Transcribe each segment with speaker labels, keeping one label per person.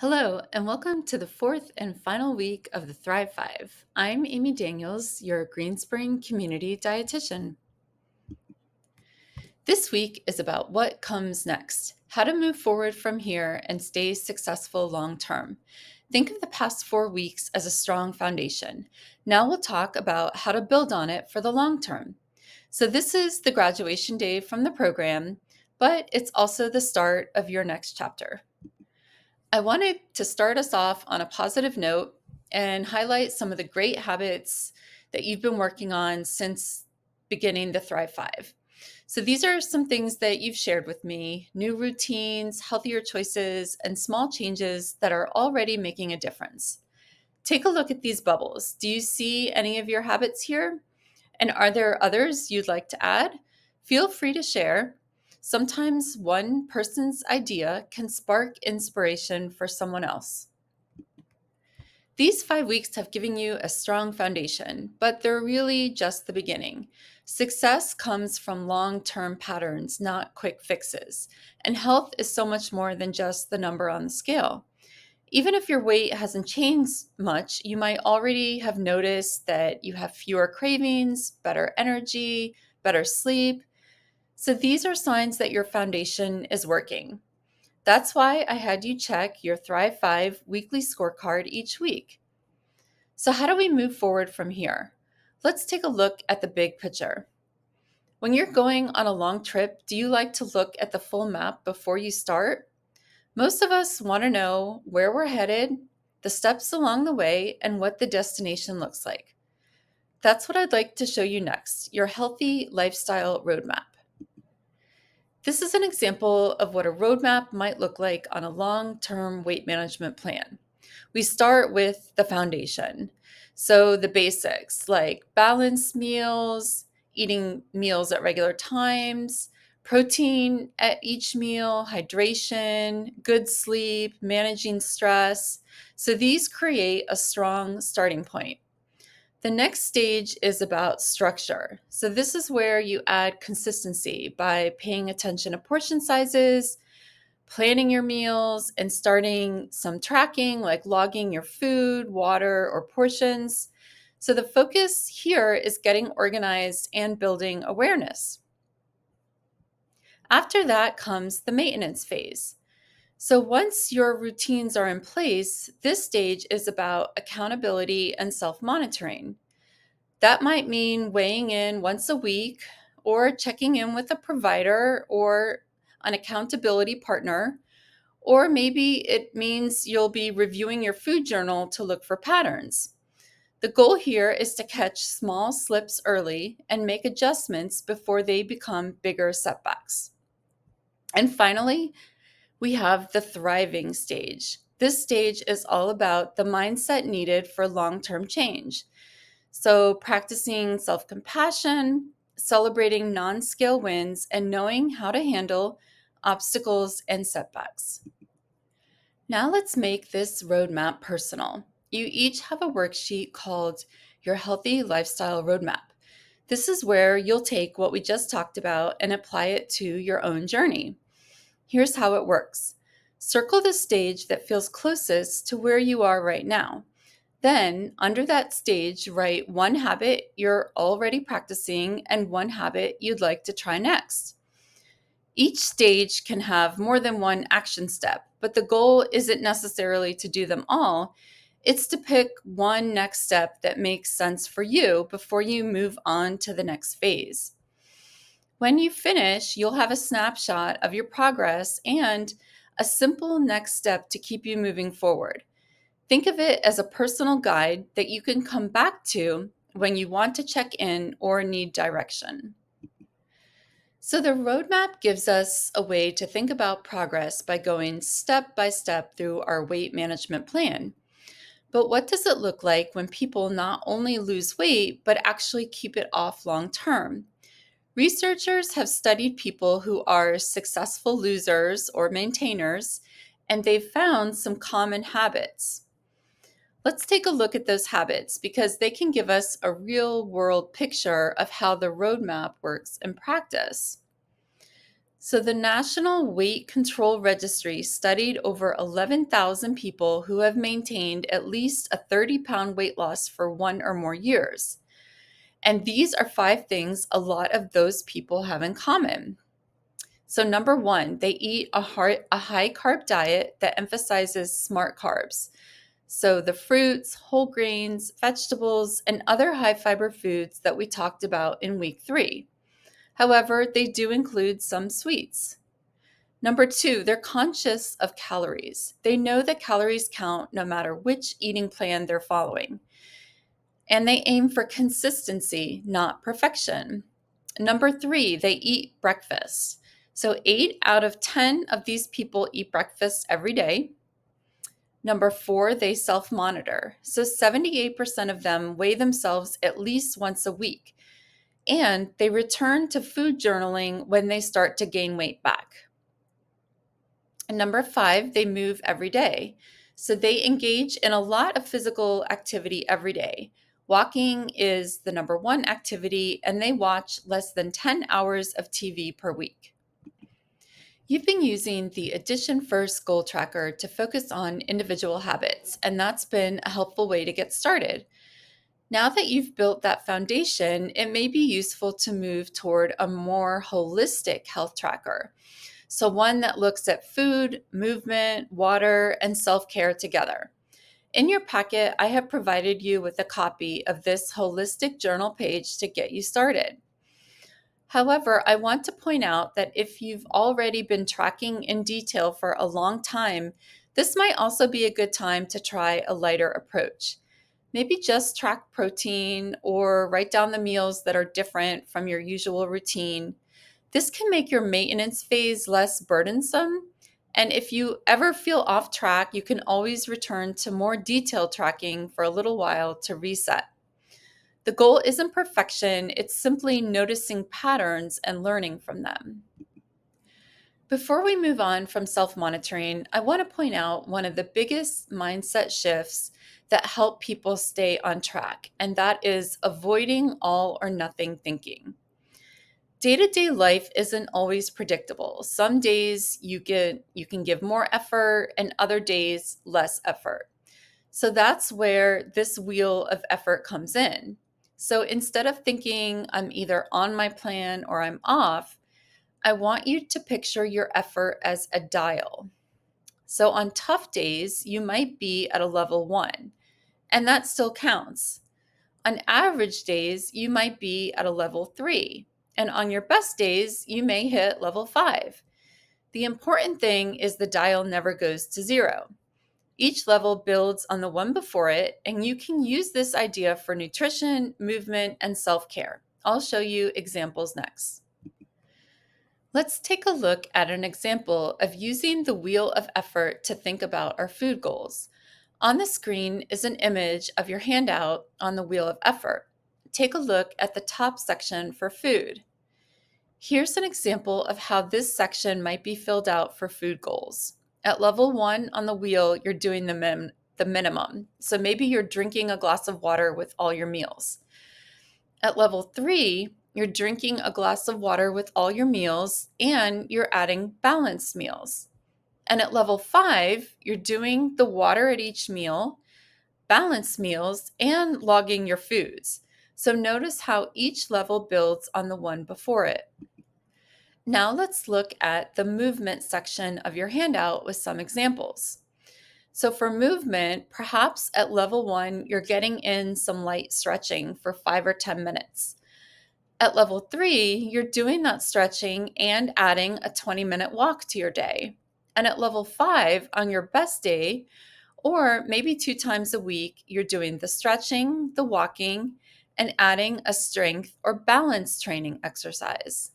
Speaker 1: Hello, and welcome to the fourth and final week of the Thrive Five. I'm Amy Daniels, your Greenspring community dietitian. This week is about what comes next, how to move forward from here and stay successful long term. Think of the past 4 weeks as a strong foundation. Now we'll talk about how to build on it for the long term. So, this is the graduation day from the program, but it's also the start of your next chapter. I wanted to start us off on a positive note and highlight some of the great habits that you've been working on since beginning the Thrive Five. So, these are some things that you've shared with me: new routines, healthier choices, and small changes that are already making a difference. Take a look at these bubbles. Do you see any of your habits here? And are there others you'd like to add? Feel free to share. Sometimes one person's idea can spark inspiration for someone else. These 5 weeks have given you a strong foundation, but they're really just the beginning. Success comes from long term patterns, not quick fixes. And health is so much more than just the number on the scale. Even if your weight hasn't changed much, you might already have noticed that you have fewer cravings, better energy, better sleep. So these are signs that your foundation is working. That's why I had you check your Thrive 5 weekly scorecard each week. So, how do we move forward from here? Let's take a look at the big picture. When you're going on a long trip, do you like to look at the full map before you start? Most of us want to know where we're headed, the steps along the way, and what the destination looks like. That's what I'd like to show you next, your healthy lifestyle roadmap. This is an example of what a roadmap might look like on a long-term weight management plan. We start with the foundation. So the basics like balanced meals, eating meals at regular times, protein at each meal, hydration, good sleep, managing stress. So these create a strong starting point. The next stage is about structure. So this is where you add consistency by paying attention to portion sizes, planning your meals, and starting some tracking like logging your food, water, or portions. So the focus here is getting organized and building awareness. After that comes the maintenance phase. So once your routines are in place, this stage is about accountability and self-monitoring. That might mean weighing in once a week or checking in with a provider or an accountability partner. Or maybe it means you'll be reviewing your food journal to look for patterns. The goal here is to catch small slips early and make adjustments before they become bigger setbacks. And finally, we have the thriving stage. This stage is all about the mindset needed for long term change. So, practicing self compassion, celebrating non scale wins, and knowing how to handle obstacles and setbacks. Now let's make this roadmap personal. You each have a worksheet called your Healthy Lifestyle Roadmap. This is where you'll take what we just talked about and apply it to your own journey. Here's how it works. Circle the stage that feels closest to where you are right now. Then, under that stage, write one habit you're already practicing and one habit you'd like to try next. Each stage can have more than one action step, but the goal isn't necessarily to do them all. It's to pick one next step that makes sense for you before you move on to the next phase. When you finish, you'll have a snapshot of your progress and a simple next step to keep you moving forward. Think of it as a personal guide that you can come back to when you want to check in or need direction. So, the roadmap gives us a way to think about progress by going step by step through our weight management plan. But what does it look like when people not only lose weight, but actually keep it off long term? Researchers have studied people who are successful losers or maintainers, and they've found some common habits. Let's take a look at those habits because they can give us a real world picture of how the roadmap works in practice. So, the National Weight Control Registry studied over 11,000 people who have maintained at least a 30-pound weight loss for 1 or more years. And these are 5 things a lot of those people have in common. So, number one, they eat a high carb diet that emphasizes smart carbs. So, the fruits, whole grains, vegetables, and other high fiber foods that we talked about in week 3. However, they do include some sweets. Number two, they're conscious of calories. They know that calories count no matter which eating plan they're following. And they aim for consistency, not perfection. Number three, they eat breakfast. So 8 out of 10 of these people eat breakfast every day. Number four, they self monitor. So 78% of them weigh themselves at least once a week. And they return to food journaling when they start to gain weight back. And number five, they move every day. So they engage in a lot of physical activity every day. Walking is the number one activity, and they watch less than 10 hours of TV per week. You've been using the Addition First Goal Tracker to focus on individual habits, and that's been a helpful way to get started. Now that you've built that foundation, it may be useful to move toward a more holistic health tracker. So, one that looks at food, movement, water, and self care together. In your packet, I have provided you with a copy of this holistic journal page to get you started. However, I want to point out that if you've already been tracking in detail for a long time, this might also be a good time to try a lighter approach. Maybe just track protein or write down the meals that are different from your usual routine. This can make your maintenance phase less burdensome. And if you ever feel off track, you can always return to more detailed tracking for a little while to reset. The goal isn't perfection, it's simply noticing patterns and learning from them. Before we move on from self monitoring, I want to point out one of the biggest mindset shifts that help people stay on track, and that is avoiding all or nothing thinking. Day-to-day life isn't always predictable. Some days you can give more effort and other days less effort. So that's where this wheel of effort comes in. So instead of thinking I'm either on my plan or I'm off, I want you to picture your effort as a dial. So on tough days, you might be at a level 1, and that still counts. On average days, you might be at a level 3, and on your best days, you may hit level 5. The important thing is the dial never goes to 0. Each level builds on the one before it, and you can use this idea for nutrition, movement, and self-care. I'll show you examples next. Let's take a look at an example of using the wheel of effort to think about our food goals. On the screen is an image of your handout on the wheel of effort. Take a look at the top section for food. Here's an example of how this section might be filled out for food goals. At level 1 on the wheel, you're doing the minimum. So maybe you're drinking a glass of water with all your meals. At level 3, you're drinking a glass of water with all your meals and you're adding balanced meals. And at level 5, you're doing the water at each meal, balanced meals, and logging your foods. So notice how each level builds on the one before it. Now let's look at the movement section of your handout with some examples. So for movement, perhaps at level 1, you're getting in some light stretching for 5 or 10 minutes. At level 3, you're doing that stretching and adding a 20-minute walk to your day. And at level 5, on your best day, or maybe 2 times a week, you're doing the stretching, the walking, and adding a strength or balance training exercise.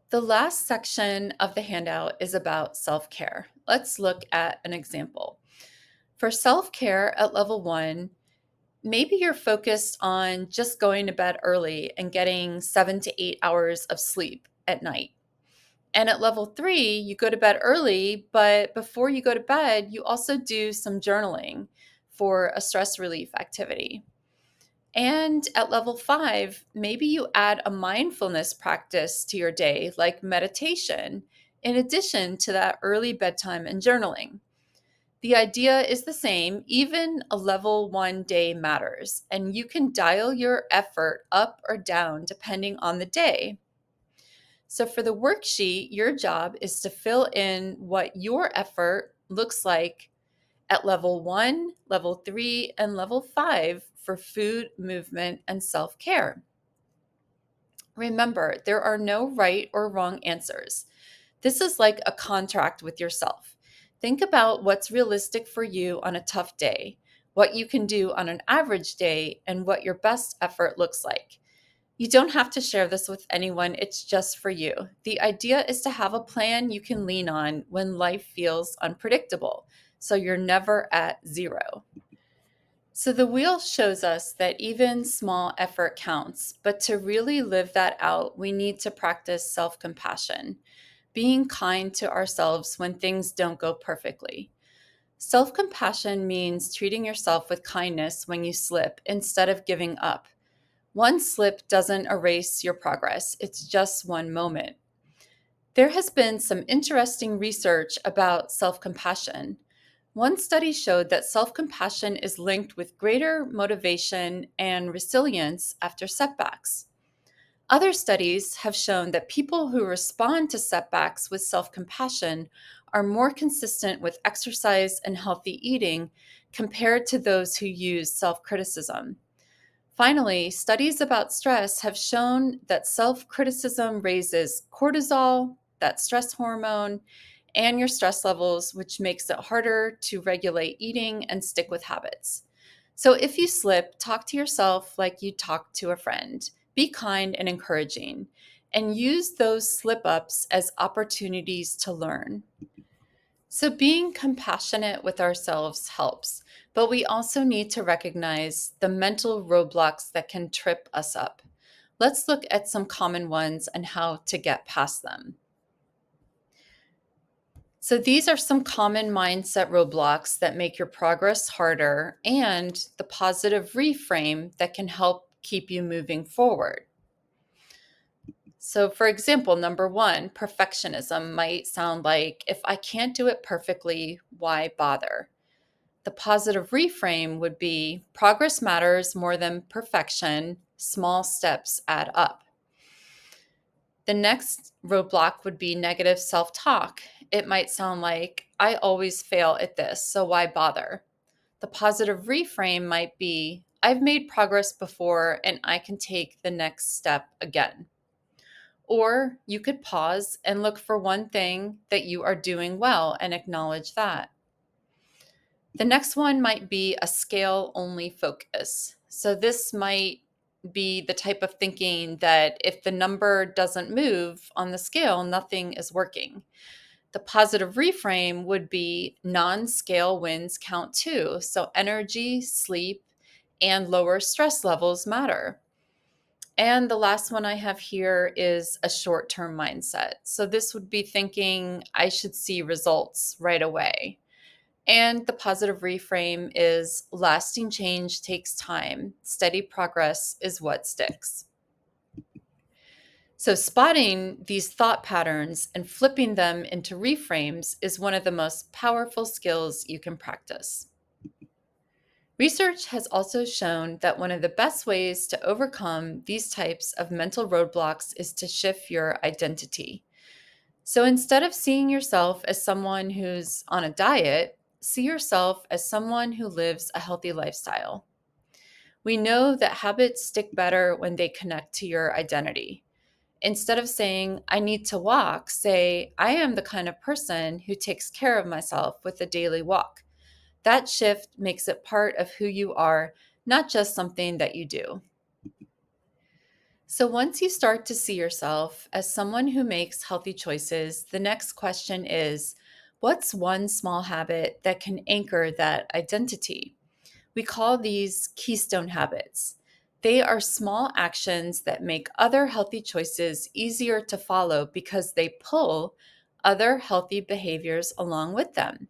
Speaker 1: The last section of the handout is about self-care. Let's look at an example. For self-care at level 1, maybe you're focused on just going to bed early and getting 7 to 8 hours of sleep at night. And at level 3, you go to bed early, but before you go to bed, you also do some journaling for a stress relief activity. And at level 5, maybe you add a mindfulness practice to your day, like meditation, in addition to that early bedtime and journaling. The idea is the same, even a level 1 day matters, and you can dial your effort up or down depending on the day. So, for the worksheet, your job is to fill in what your effort looks like at level 1, level 3, and level 5 for food, movement, and self care. Remember, there are no right or wrong answers. This is like a contract with yourself. Think about what's realistic for you on a tough day, what you can do on an average day, and what your best effort looks like. You don't have to share this with anyone, it's just for you. The idea is to have a plan you can lean on when life feels unpredictable, so you're never at zero. So the wheel shows us that even small effort counts, but to really live that out, we need to practice self compassion, being kind to ourselves when things don't go perfectly. Self compassion means treating yourself with kindness when you slip instead of giving up. One slip doesn't erase your progress, it's just one moment. There has been some interesting research about self compassion. One study showed that self compassion is linked with greater motivation and resilience after setbacks. Other studies have shown that people who respond to setbacks with self compassion are more consistent with exercise and healthy eating compared to those who use self criticism. Finally, studies about stress have shown that self criticism raises cortisol, that stress hormone, and your stress levels, which makes it harder to regulate eating and stick with habits. So if you slip, talk to yourself like you talk to a friend. Be kind and encouraging, and use those slip ups as opportunities to learn. So, being compassionate with ourselves helps, but we also need to recognize the mental roadblocks that can trip us up. Let's look at some common ones and how to get past them. So, these are some common mindset roadblocks that make your progress harder and the positive reframe that can help keep you moving forward. So, for example, number one, perfectionism might sound like if I can't do it perfectly, why bother? The positive reframe would be progress matters more than perfection, small steps add up. The next roadblock would be negative self talk. It might sound like, I always fail at this, so why bother? The positive reframe might be, I've made progress before and I can take the next step again. Or you could pause and look for one thing that you are doing well and acknowledge that. The next one might be a scale only focus. So this might be the type of thinking that if the number doesn't move on the scale, nothing is working. The positive reframe would be non scale wins count too. So energy, sleep, and lower stress levels matter. And the last one I have here is a short term mindset. So this would be thinking I should see results right away. And the positive reframe is lasting change takes time. Steady progress is what sticks. So, spotting these thought patterns and flipping them into reframes is one of the most powerful skills you can practice. Research has also shown that one of the best ways to overcome these types of mental roadblocks is to shift your identity. So instead of seeing yourself as someone who's on a diet, see yourself as someone who lives a healthy lifestyle. We know that habits stick better when they connect to your identity. Instead of saying, I need to walk, say, I am the kind of person who takes care of myself with a daily walk. That shift makes it part of who you are, not just something that you do. So once you start to see yourself as someone who makes healthy choices, the next question is, what's one small habit that can anchor that identity? We call these keystone habits. They are small actions that make other healthy choices easier to follow because they pull other healthy behaviors along with them.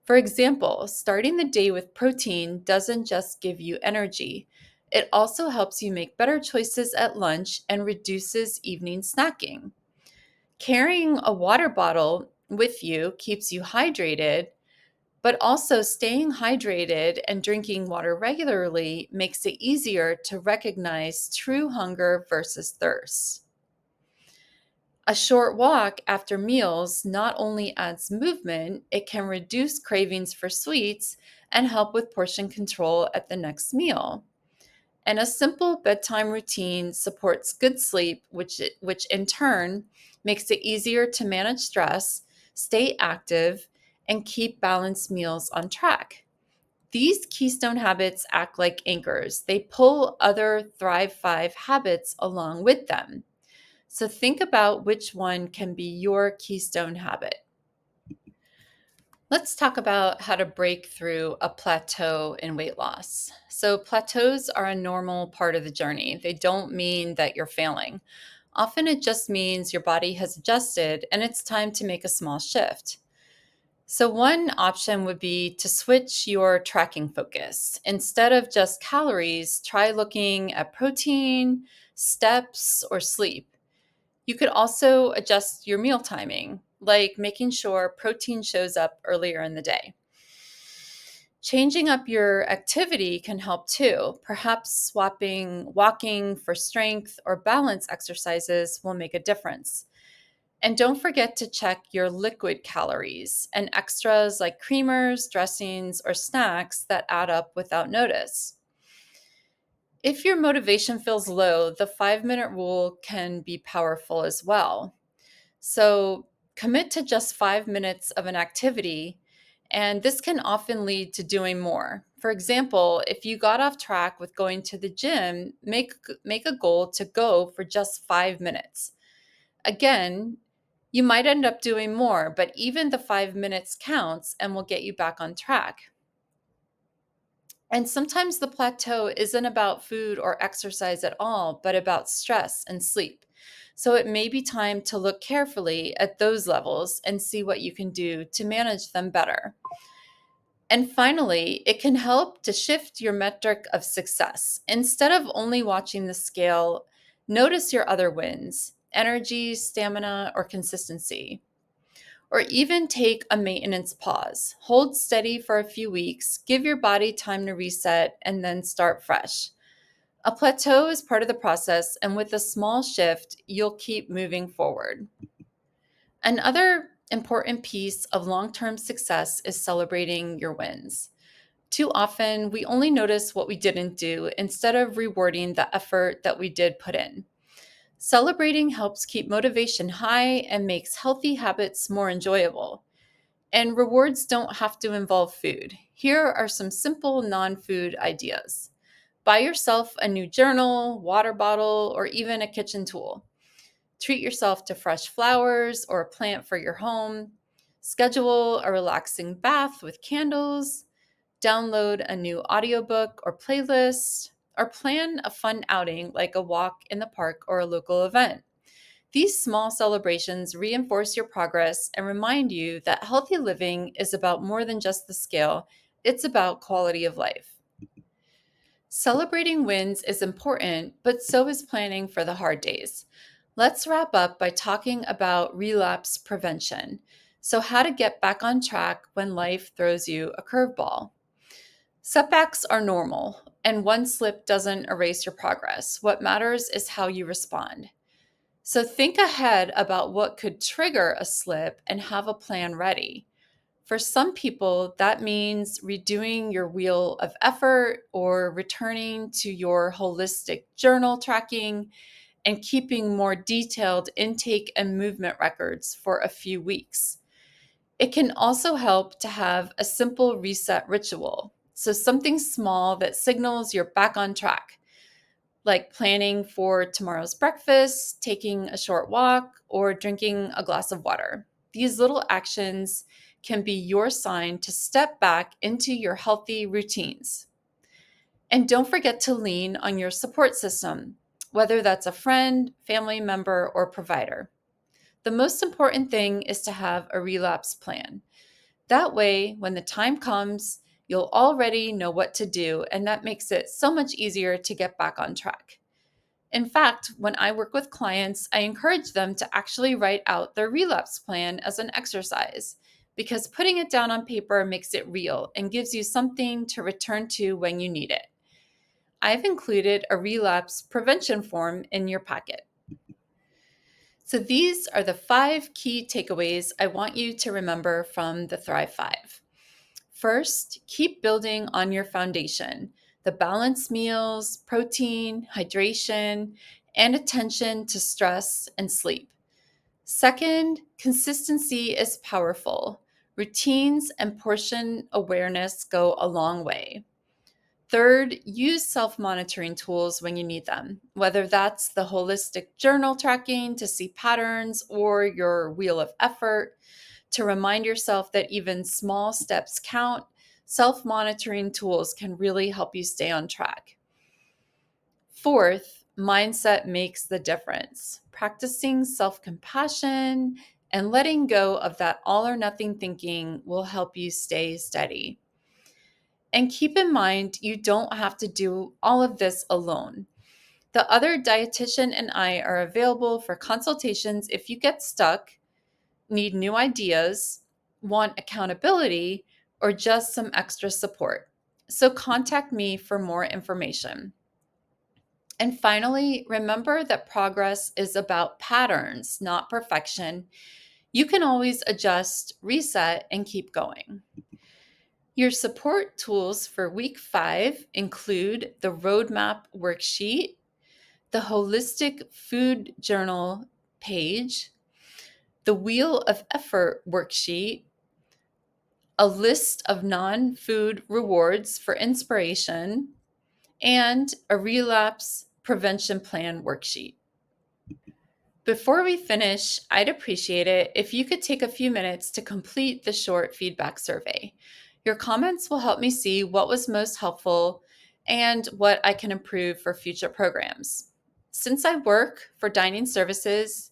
Speaker 1: For example, starting the day with protein doesn't just give you energy. It also helps you make better choices at lunch and reduces evening snacking. Carrying a water bottle with you keeps you hydrated, but also staying hydrated and drinking water regularly makes it easier to recognize true hunger versus thirst. A short walk after meals not only adds movement, it can reduce cravings for sweets and help with portion control at the next meal. And a simple bedtime routine supports good sleep, which in turn makes it easier to manage stress, stay active, and keep balanced meals on track. These keystone habits act like anchors. They pull other Thrive 5 habits along with them. So think about which one can be your keystone habit. Let's talk about how to break through a plateau in weight loss. So, plateaus are a normal part of the journey. They don't mean that you're failing. Often it just means your body has adjusted and it's time to make a small shift. So, one option would be to switch your tracking focus. Instead of just calories, try looking at protein, steps, or sleep. You could also adjust your meal timing, like making sure protein shows up earlier in the day. Changing up your activity can help too. Perhaps swapping walking for strength or balance exercises will make a difference. And don't forget to check your liquid calories and extras like creamers, dressings, or snacks that add up without notice. If your motivation feels low, the 5 minute rule can be powerful as well. So commit to just 5 minutes of an activity, and this can often lead to doing more. For example, if you got off track with going to the gym, make a goal to go for just 5 minutes. Again, you might end up doing more, but even the 5 minutes counts and will get you back on track. And sometimes the plateau isn't about food or exercise at all, but about stress and sleep. So it may be time to look carefully at those levels and see what you can do to manage them better. And finally, it can help to shift your metric of success. Instead of only watching the scale, notice your other wins: energy, stamina, or consistency. Or even take a maintenance pause. Hold steady for a few weeks, give your body time to reset, and then start fresh. A plateau is part of the process, and with a small shift, you'll keep moving forward. Another important piece of long term success is celebrating your wins. Too often, we only notice what we didn't do instead of rewarding the effort that we did put in. Celebrating helps keep motivation high and makes healthy habits more enjoyable. And rewards don't have to involve food. Here are some simple non food ideas. Buy yourself a new journal, water bottle, or even a kitchen tool. Treat yourself to fresh flowers or a plant for your home. Schedule a relaxing bath with candles. Download a new audiobook or playlist. Or plan a fun outing like a walk in the park or a local event. These small celebrations reinforce your progress and remind you that healthy living is about more than just the scale, it's about quality of life. Celebrating wins is important, but so is planning for the hard days. Let's wrap up by talking about relapse prevention. So, how to get back on track when life throws you a curveball. Setbacks are normal, and one slip doesn't erase your progress. What matters is how you respond. So think ahead about what could trigger a slip and have a plan ready. For some people, that means redoing your wheel of effort or returning to your holistic journal tracking and keeping more detailed intake and movement records for a few weeks. It can also help to have a simple reset ritual. So something small that signals you're back on track, like planning for tomorrow's breakfast, taking a short walk, or drinking a glass of water. These little actions can be your sign to step back into your healthy routines. And don't forget to lean on your support system, whether that's a friend, family member, or provider. The most important thing is to have a relapse plan. That way, when the time comes, You'll already know what to do, and that makes it so much easier to get back on track. In fact, when I work with clients, I encourage them to actually write out their relapse plan as an exercise because putting it down on paper makes it real and gives you something to return to when you need it. I've included a relapse prevention form in your packet. So these are the 5 key takeaways I want you to remember from the Thrive 5. First, keep building on your foundation, the balanced meals, protein, hydration, and attention to stress and sleep. Second, consistency is powerful. Routines and portion awareness go a long way. Third, use self monitoring tools when you need them, whether that's the holistic journal tracking to see patterns or your wheel of effort to remind yourself that even small steps count. Self monitoring tools can really help you stay on track. Fourth, mindset makes the difference. Practicing self compassion and letting go of that all or nothing thinking will help you stay steady. And keep in mind, you don't have to do all of this alone. The other dietitian and I are available for consultations if you get stuck, need new ideas, want accountability, or just some extra support. So contact me for more information. And finally, remember that progress is about patterns, not perfection. You can always adjust, reset, and keep going. Your support tools for week 5 include the roadmap worksheet, the holistic food journal page, the wheel of effort worksheet, a list of non-food rewards for inspiration, and a relapse prevention plan worksheet. Before we finish, I'd appreciate it if you could take a few minutes to complete the short feedback survey. Your comments will help me see what was most helpful and what I can improve for future programs. Since I work for dining services,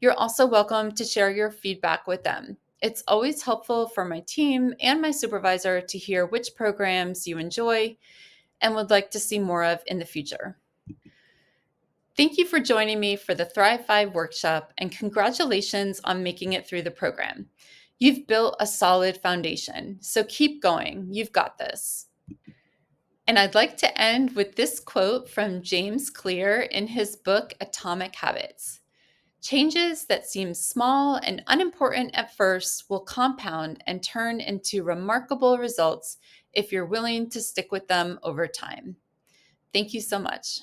Speaker 1: you're also welcome to share your feedback with them. It's always helpful for my team and my supervisor to hear which programs you enjoy and would like to see more of in the future. Thank you for joining me for the Thrive 5 workshop, and congratulations on making it through the program. You've built a solid foundation, so keep going. You've got this. And I'd like to end with this quote from James Clear in his book, Atomic Habits. Changes that seem small and unimportant at first will compound and turn into remarkable results if you're willing to stick with them over time. Thank you so much.